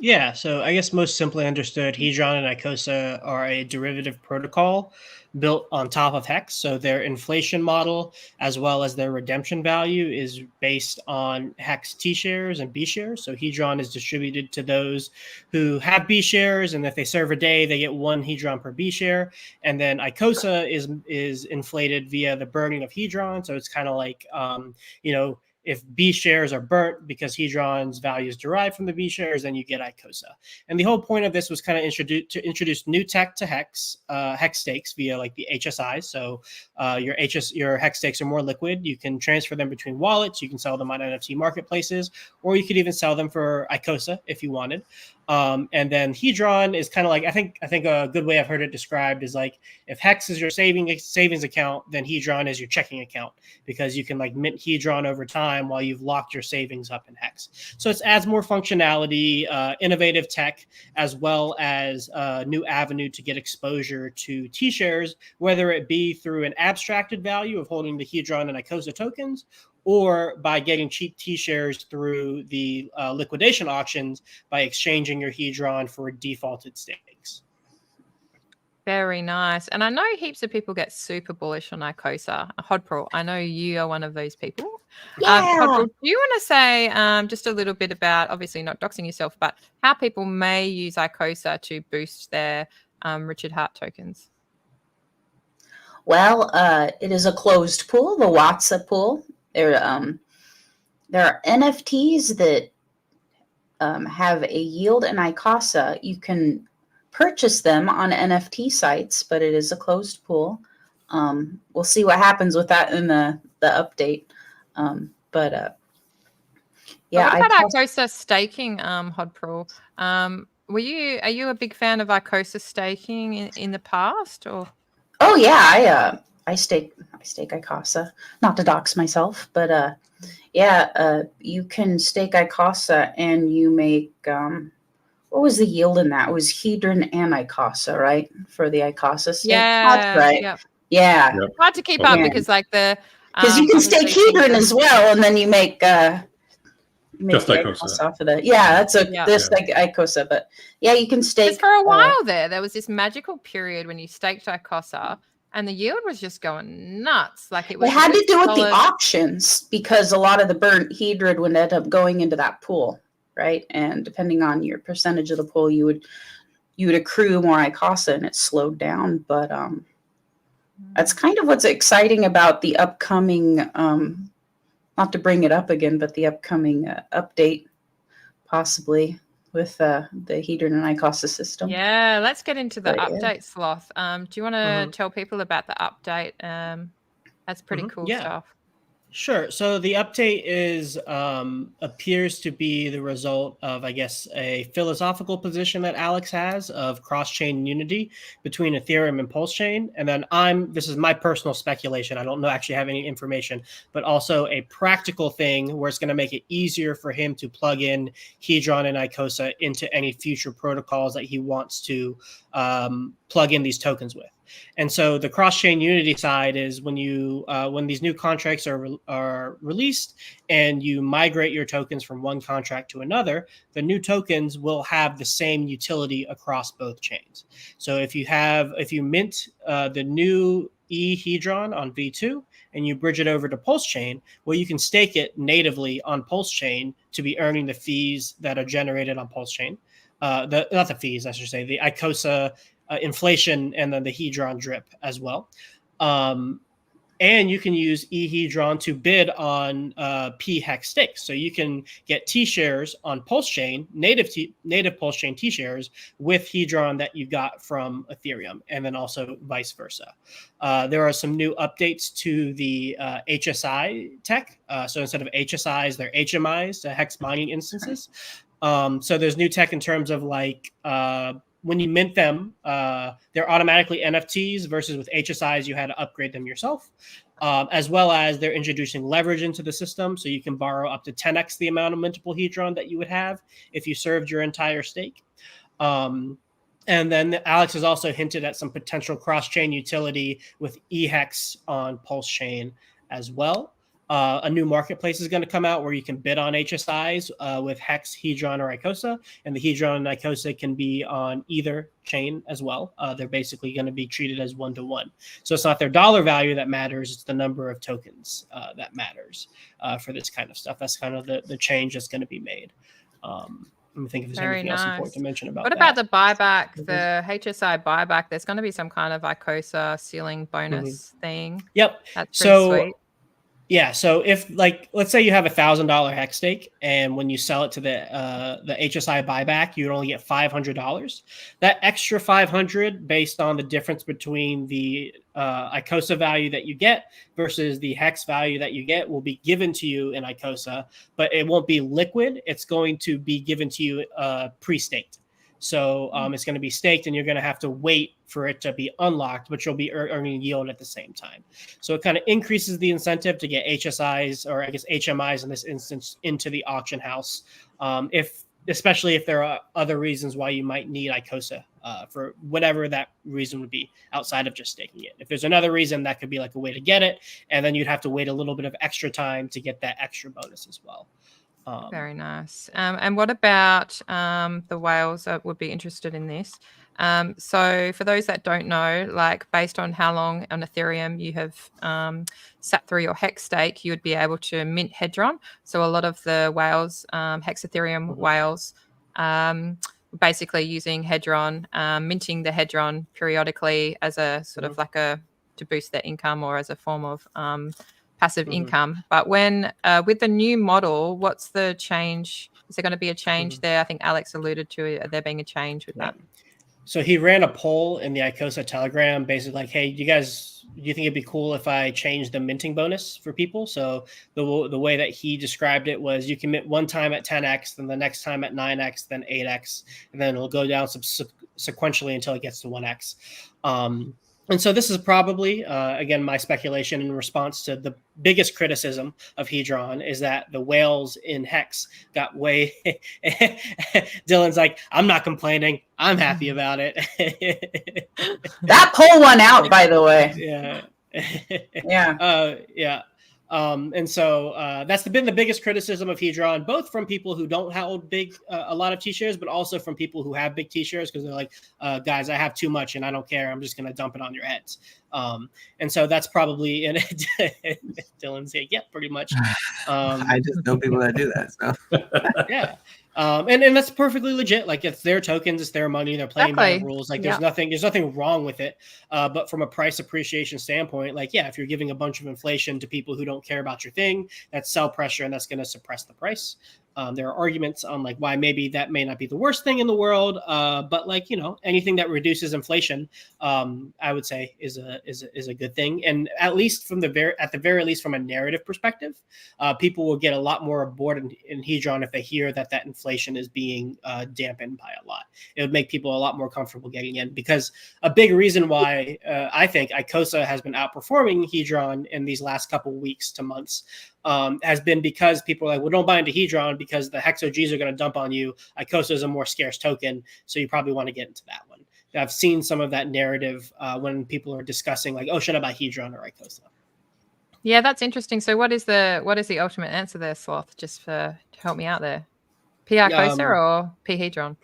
Yeah, so I guess most simply understood, Hedron and Icosa are a derivative protocol built on top of Hex. So their inflation model, as well as their redemption value, is based on Hex T shares and B shares. So Hedron is distributed to those who have B shares, and if they serve a day, they get 1 Hedron per B share. And then Icosa is inflated via the burning of Hedron. So it's kind of like, if B shares are burnt because Hedron's value is derived from the B shares, then you get Icosa. And the whole point of this was kind of to introduce new tech to Hex, Hex stakes via the HSIs. So your Hex stakes are more liquid. You can transfer them between wallets. You can sell them on NFT marketplaces, or you could even sell them for Icosa if you wanted. And then Hedron is kind of I think a good way I've heard it described is if Hex is your savings account, then Hedron is your checking account, because you can mint Hedron over time while you've locked your savings up in Hex. So it adds more functionality, innovative tech, as well as a new avenue to get exposure to T-shares, whether it be through an abstracted value of holding the Hedron and Icosa tokens, or by getting cheap T-shares through the liquidation auctions by exchanging your Hedron for defaulted stakes. Very nice. And I know heaps of people get super bullish on Icosa. Hodpril, I know you are one of those people. Hodpril, do you want to say just a little bit about, obviously not doxing yourself, but how people may use Icosa to boost their Richard Hart tokens? Well, it is a closed pool, the WhatsApp pool. There are NFTs that have a yield in Icosa. You can purchase them on NFT sites, but it is a closed pool. We'll see what happens with that in the update. What about Icosa staking, Hodpril? Are you a big fan of Icosa staking in the past, or? Oh yeah, I stake Icosa. Not to dox myself, but you can stake Icosa and you make what was the yield in that? It was Hedron and Icosa, right? For the Icosa stake. Yeah, that's right. Yep. Yeah. Hard to keep up because Because you can stake Hedron as well, and then you make Just the Icosa. Icos off of that. Yeah, that's Yeah. like Icosa, but yeah, you can stake. Because for a while there was this magical period when you staked Icosa, and the yield was just going nuts. Like it was. It had to do with solid. the auctions, because a lot of the burnt Hedron would end up going into that pool, right? And depending on your percentage of the pool, you would accrue more Icosa, and it slowed down. But that's kind of what's exciting about the upcoming. Not to bring it up again, but the upcoming update, possibly with the Hedron and Icosa system. Yeah, let's get into the But, yeah. update, Sloth. Do you want to tell people about the update? That's pretty cool stuff. Sure. So the update is appears to be the result of, I guess, a philosophical position that Alex has of cross-chain unity between Ethereum and PulseChain. And then this is my personal speculation. I don't actually have any information, but also a practical thing where it's going to make it easier for him to plug in Hedron and Icosa into any future protocols that he wants to plug in these tokens with. And so the cross-chain unity side is when these new contracts are released and you migrate your tokens from one contract to another, the new tokens will have the same utility across both chains. So if you mint the new Hedron on V2 and you bridge it over to PulseChain, well, you can stake it natively on PulseChain to be earning the fees that are generated on PulseChain. Not the fees, I should say, the Icosa inflation, and then the Hedron drip as well. And you can use eHedron to bid on P-Hex stakes. So you can get T-shares on PulseChain, native PulseChain T-shares with Hedron that you got from Ethereum, and then also vice versa. There are some new updates to the HSI tech. So instead of HSIs, they're HMIs, hex mining instances. So there's new tech in terms of like when you mint them, they're automatically NFTs versus with HSIs, you had to upgrade them yourself, as well as they're introducing leverage into the system. So you can borrow up to 10x the amount of mintable Hedron that you would have if you served your entire stake. And then Alex has also hinted at some potential cross-chain utility with eHex on PulseChain as well. A new marketplace is going to come out where you can bid on HSIs with Hex, Hedron, or Icosa, and the Hedron and Icosa can be on either chain as well. They're basically going to be treated as one-to-one. So it's not their dollar value that matters, it's the number of tokens that matters for this kind of stuff. That's kind of the change that's going to be made. Let me think if there's anything else important to mention about that. What about the buyback, the HSI buyback? There's going to be some kind of Icosa ceiling bonus thing. Yep. That's pretty sweet. Yeah, so if let's say you have $1,000 hex stake, and when you sell it to the HSI buyback, you'd only get $500. That extra $500, based on the difference between the Icosa value that you get versus the hex value that you get, will be given to you in Icosa, but it won't be liquid. It's going to be given to you pre-staked. So it's going to be staked, and you're going to have to wait for it to be unlocked, but you'll be earning yield at the same time. So it kind of increases the incentive to get HSIs, or I guess HMIs in this instance, into the auction house, especially if there are other reasons why you might need Icosa for whatever that reason would be outside of just staking it. If there's another reason, that could be like a way to get it, and then you'd have to wait a little bit of extra time to get that extra bonus as well. Very nice. And what about the whales that would be interested in this? So for those that don't know, like based on how long on Ethereum you have sat through your hex stake, you would be able to mint Hedron. So a lot of the whales, hex Ethereum whales, basically using Hedron, minting the Hedron periodically as a sort of like to boost their income, or as a form of passive income. But when with the new model, what's the change? Is there going to be a change there? I think Alex alluded to there being a change with that. So he ran a poll in the Icosa Telegram, basically like, hey, do you think it'd be cool if I change the minting bonus for people? So the way that he described it was, you can mint one time at 10x, then the next time at 9x, then 8x, and then it'll go down sequentially until it gets to 1x. And so this is probably, again, my speculation in response to the biggest criticism of Hedron is that the whales in Hex got way... Dylan's like, I'm not complaining. I'm happy about it. That poll went out, by the way. Yeah. Yeah. Yeah. And so that's been the biggest criticism of Hedron, both from people who don't hold a lot of T-shares, but also from people who have big T-shares, because they're like, guys, I have too much and I don't care. I'm just going to dump it on your heads. And so that's probably, and Dylan's saying, yeah, pretty much. I just know people that do that. So yeah. And that's perfectly legit. Like, it's their tokens, it's their money, they're playing by the rules. Like, there's nothing wrong with it. But from a price appreciation standpoint, like, yeah, if you're giving a bunch of inflation to people who don't care about your thing, that's sell pressure, and that's going to suppress the price. There are arguments on like why maybe that may not be the worst thing in the world, but like, you know, anything that reduces inflation, I would say is a good thing. And at least at the very least, from a narrative perspective, people will get a lot more aboard in Hedron if they hear that inflation is being dampened by a lot. It would make people a lot more comfortable getting in, because a big reason why I think Icosa has been outperforming Hedron in these last couple weeks to months has been because people are like, well, don't buy into Hedron because the Hex OGs are going to dump on you. Icosa is a more scarce token, so you probably want to get into that one. I've seen some of that narrative when people are discussing like, oh, should I buy Hedron or Icosa? Yeah, that's interesting. So what is the ultimate answer there, Sloth? Just to help me out there. P Icosa or P Hedron?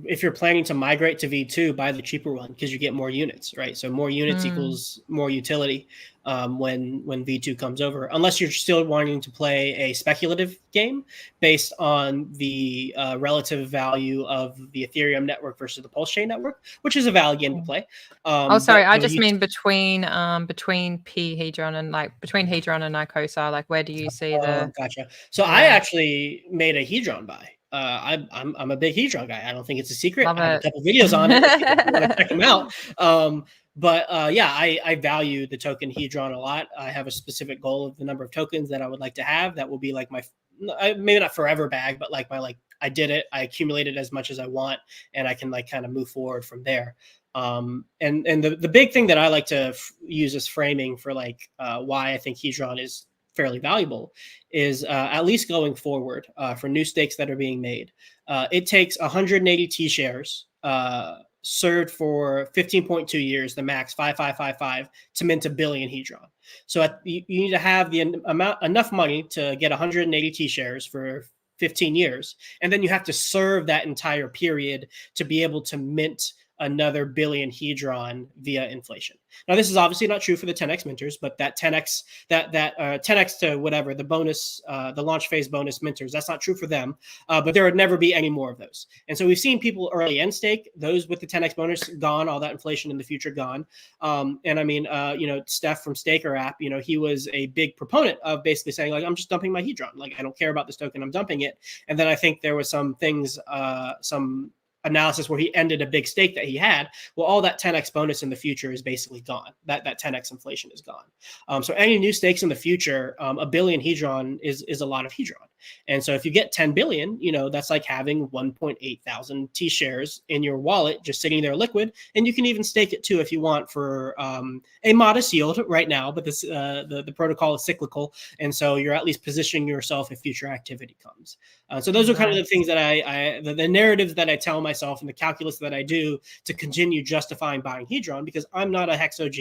If you're planning to migrate to V2, buy the cheaper one because you get more units, right? So more units equals more utility when V2 comes over, unless you're still wanting to play a speculative game based on the relative value of the Ethereum network versus the PulseChain network, which is a valid game to play. I just mean between P Hedron and between Hedron and Icosa, like where do you see the? Gotcha. So I actually made a Hedron buy. I'm a big Hedron guy. I don't think it's a secret. I have a couple videos on it. If you want to check them out. I value the token Hedron a lot. I have a specific goal of the number of tokens that I would like to have. That will be like my, maybe not forever bag, but like I did it. I accumulated as much as I want, and I can like kind of move forward from there. And the big thing that I like to use as framing for like why I think Hedron is fairly valuable is at least going forward for new stakes that are being made. It takes 180 T shares served for 15.2 years, the max 5555, to mint a billion Hedron. So you need to have enough money to get 180 T shares for 15 years, and then you have to serve that entire period to be able to mint another billion Hedron via inflation. Now, this is obviously not true for the 10x minters, but that 10x, that 10x to whatever, the bonus, the launch phase bonus minters, that's not true for them, but there would never be any more of those. And so we've seen people early end stake, those with the 10x bonus gone, all that inflation in the future gone. And I mean, Steph from Staker app, he was a big proponent of basically saying like, I'm just dumping my Hedron. Like, I don't care about this token, I'm dumping it. And then I think there was some things, some analysis where he ended a big stake that he had. Well, all that 10x bonus in the future is basically gone. That 10x inflation is gone. So any new stakes in the future, a billion Hedron is a lot of Hedron. And so if you get 10 billion, that's like having 1.8 thousand T shares in your wallet, just sitting there liquid. And you can even stake it too if you want for a modest yield right now, but this the protocol is cyclical. And so you're at least positioning yourself if future activity comes. So those are kind of the things that the narratives that I tell myself and the calculus that I do to continue justifying buying Hedron, because I'm not a Hex OG,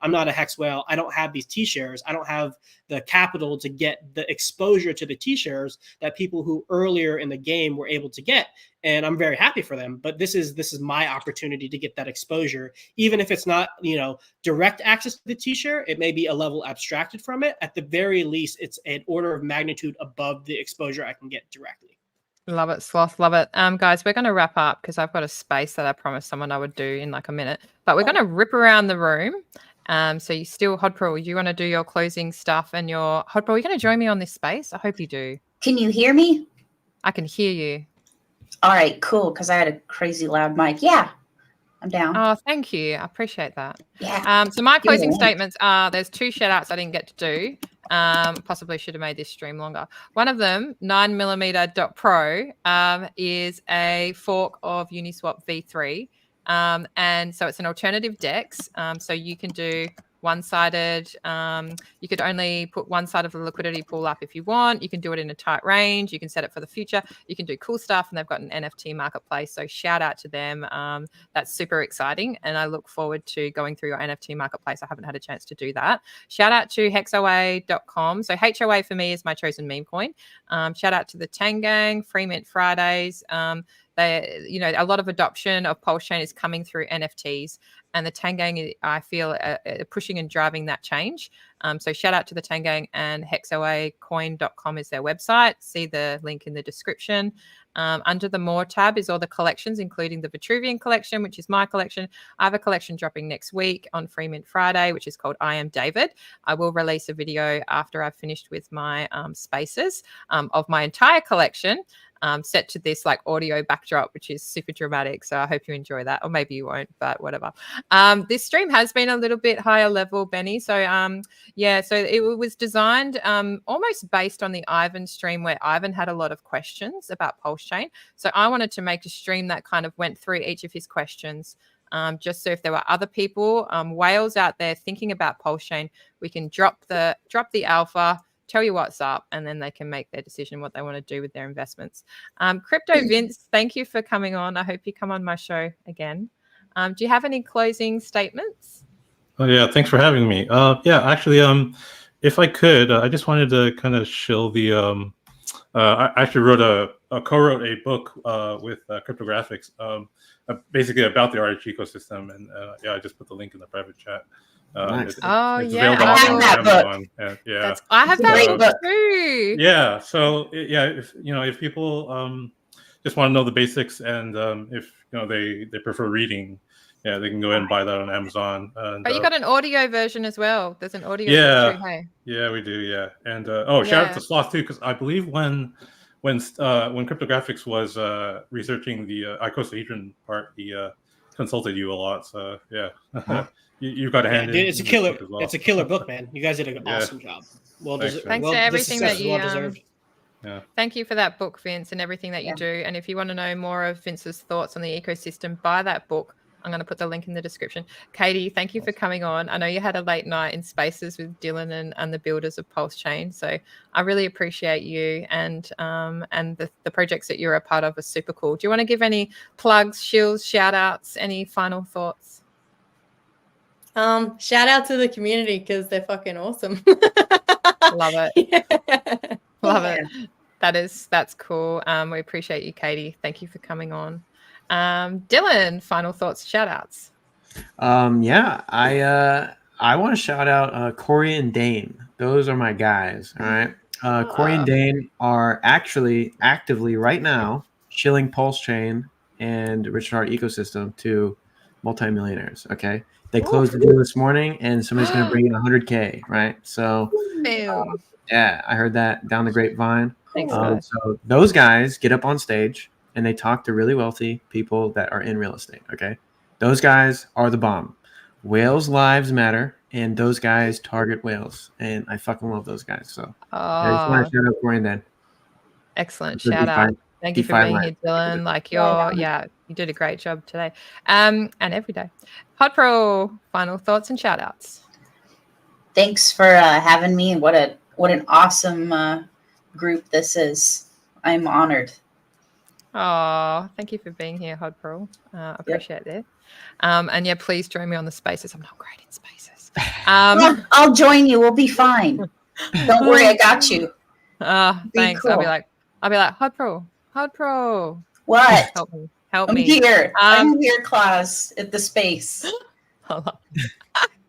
I'm not a Hex whale, I don't have these T shares, I don't have the capital to get the exposure to the T shares that people who earlier in the game were able to get. And I'm very happy for them, but this is my opportunity to get that exposure, even if it's not, direct access to the T-share. It may be a level abstracted from it. At the very least, it's an order of magnitude above the exposure I can get directly. Love it, Sloth. Love it. Guys, we're going to wrap up because I've got a space that I promised someone I would do in like a minute, but we're going to rip around the room. So you still, Hodpril, you want to do your closing stuff and your Hodpril, are you going to join me on this space? I hope you do. Can you hear me? I can hear you. All right, cool. Because I had a crazy loud mic. Yeah, I'm down. Oh, thank you. I appreciate that. Yeah. So my closing statements are, there's 2 shout outs I didn't get to do. Possibly should have made this stream longer. One of them, 9mm.pro, is a fork of Uniswap V3. And so it's an alternative DEX. So you can do one-sided. You could only put one side of the liquidity pool up if you want. You can do it in a tight range. You can set it for the future. You can do cool stuff, and they've got an NFT marketplace. So shout out to them. That's super exciting, and I look forward to going through your NFT marketplace. I haven't had a chance to do that. Shout out to hexoa.com. So HOA for me is my chosen meme coin. Shout out to the Tang Gang, Free Mint Fridays. They, a lot of adoption of PulseChain is coming through NFTs, and the Tang Gang, I feel, are pushing and driving that change. So shout out to the Tang Gang, and hexoacoin.com is their website. See the link in the description. Under the More tab is all the collections, including the Vitruvian collection, which is my collection. I have a collection dropping next week on Free Mint Friday, which is called I Am David. I will release a video after I've finished with my spaces of my entire collection. Set to this like audio backdrop, which is super dramatic. So I hope you enjoy that, or maybe you won't, but whatever. This stream has been a little bit higher level, Benny. So so it was designed almost based on the Ivan stream, where Ivan had a lot of questions about PulseChain. So I wanted to make a stream that kind of went through each of his questions. Just so if there were other people, whales out there thinking about PulseChain, we can drop the alpha, tell you what's up, and then they can make their decision what they want to do with their investments. Crypto Vince, thank you for coming on. I hope you come on my show again. Do you have any closing statements? Oh yeah, thanks for having me. Actually, if I could, I just wanted to kind of shill the. I actually co-wrote a book with cryptographics, basically about the RH ecosystem, and I just put the link in the private chat. Nice. It's I have that book. I have that book too. Yeah. So if people just want to know the basics, and if they prefer reading, they can go ahead and buy that on Amazon. And, you got an audio version as well. There's an audio version too, hey? Yeah, we do. Yeah, and shout out to Sloth too, because I believe when cryptographics was researching the icosahedron part, he consulted you a lot. So yeah. You've got a hand in it. It's a killer. Well. It's a killer book, man. You guys did an awesome job. Thanks for everything that you. Yeah. Thank you for that book, Vince, and everything that you do. And if you want to know more of Vince's thoughts on the ecosystem, buy that book. I'm going to put the link in the description. Katie, thank you for coming on. I know you had a late night in Spaces with Dylan and the builders of PulseChain. So I really appreciate you, and the projects that you're a part of are super cool. Do you want to give any plugs, shills, shout outs, any final thoughts? Shout out to the community because they're fucking awesome. Love it. Love it. That's cool. We appreciate you, Katie. Thank you for coming on. Dylan, final thoughts, shout outs. I want to shout out Corey and Dane. Those are my guys. All right. Corey and Dane are actually actively right now shilling PulseChain and Richard Heart ecosystem to multimillionaires. Okay. They closed the deal this morning, and somebody's going to bring in 100K, right? So, I heard that down the grapevine. Thanks, so those guys get up on stage, and they talk to really wealthy people that are in real estate, okay? Those guys are the bomb. Whales' lives matter, and those guys target whales, and I fucking love those guys. So, I just want to shout out Corey and Dan. Excellent. Shout out. Thank you for being here, Dylan. Like you did a great job today, and every day. Hodpril, final thoughts and shout outs. Thanks for having me. What an awesome group this is. I'm honored. Oh, thank you for being here, Hodpril. Appreciate it. And please join me on the spaces. I'm not great in spaces. I'll join you. We'll be fine. Don't worry, I got you. Thanks. Cool. I'll be like Hodpril. What? Help me. I'm here, Klaus, at the space. Love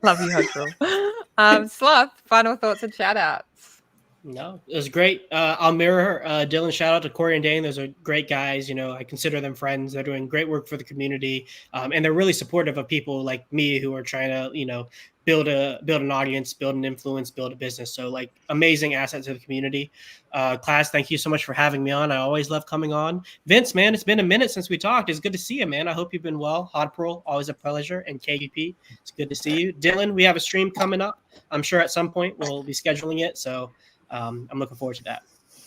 you, Hodpril. Sloth, final thoughts and shout outs. No, it was great. I'll mirror Dylan. Shout out to Corey and Dane. Those are great guys. I consider them friends. They're doing great work for the community, and they're really supportive of people like me who are trying to, build an audience, build an influence, build a business. So amazing asset to the community. Class, thank you so much for having me on. I always love coming on. Vince, man, it's been a minute since we talked. It's good to see you, man. I hope you've been well. Hodpril, always a pleasure. And KatieeP, it's good to see you. Dylan, we have a stream coming up. I'm sure at some point we'll be scheduling it. So I'm looking forward to that.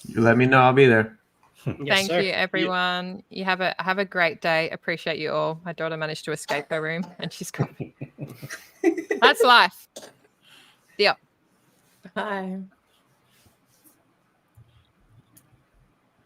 You let me know. I'll be there. Yes, Thank you, everyone. You have a great day. Appreciate you all. My daughter managed to escape her room, and she's got me. That's life. See ya. Bye.